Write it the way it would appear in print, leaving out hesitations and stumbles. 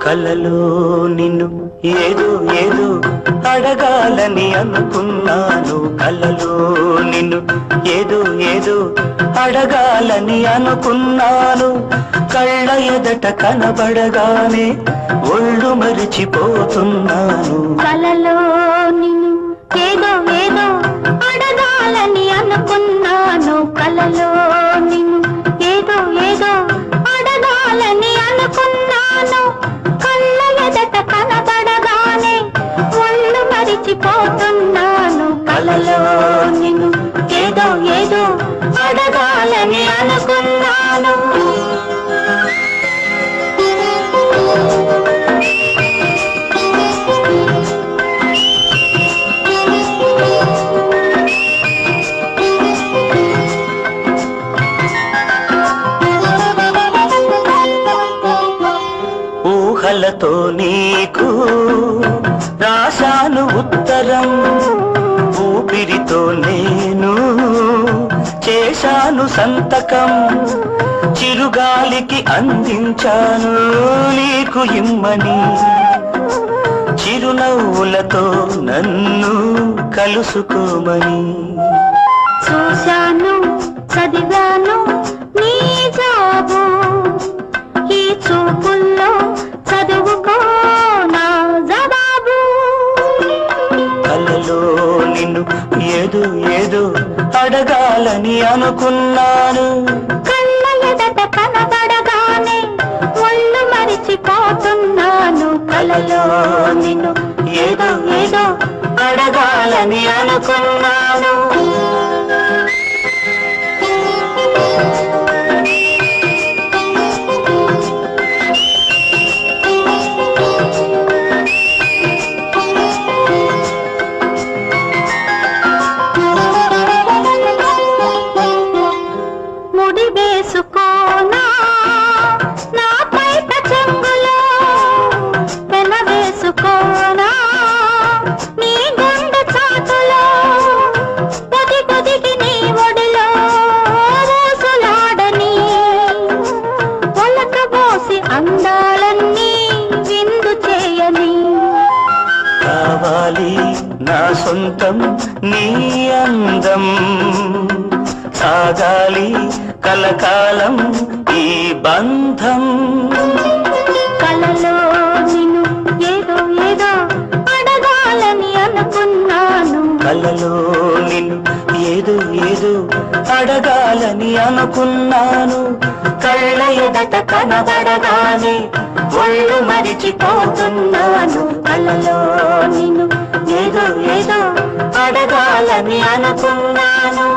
కలలో నిన్ను ఏదో ఏదో అడగాలని అనుకున్నాను. కలలో నిన్ను ఏదో ఏదో అడగాలని అనుకున్నాను. కళ్ళ ఎదట కనబడగానే ఒళ్ళు మరిచిపోతున్నాను. కలలో నిన్ను ఏదో ఏదో అడగాలని అనుకున్నాను. కలలో నిన్ను ఏదో ఏదో అడగాలని అనుకున్నాను. కళ్ళ ఎదట కనబడగానే ఒళ్ళు మరిచిపోతున్నాను. కలలో నిన్ను ఏదో ఏదో అడగాలని అనుకున్నాను. ఊహలతో నీకు రాశాను ఉత్తరం, ఊపిరితో నేను చేశాను సంతకం. చిరుగాలికి అందించాను నీకు ఇమ్మని, చిరునవ్వులతో నన్ను కలుసుకోమని. చూశాను చదివాను నీ జాబు, ఈ చూపుల్లో చదువుకో నా జవాబు. కలలో నిన్ను ఏదో ఏదో అడగాలని అనుకున్నాను. కళ్ళ ఎదట కనబడగానే ఒళ్ళు మరిచిపోతున్నాను. కలలో నిన్ను ఏదో ఏదో అడగాలని అనుకున్నాను. ముడి వేసుకోనా నా పైట చెంగులో, పెన వేసుకోనా నీ గుండె చాటులో, పొది పొదికి నీ ఒడిలో ఊసులాడని, ఒలకబోసి అందాలన్నీ విందు చేయని. కావాలి నా సొంతం నీ అందం, సాగాలి కలకాలం ఈ బంధం. కలలో నిన్ను ఏదో ఏదో అడగాలని అనుకున్నాను. కలలో నిన్ను ఏదో ఏదో అడగాలని అనుకున్నాను. కళ్ళ ఎదట కనబడగానే ఒళ్ళు మరిచిపోతున్నాను. కలలో నిన్ను ఏదో ఏదో అడగాలని అనుకున్నాను.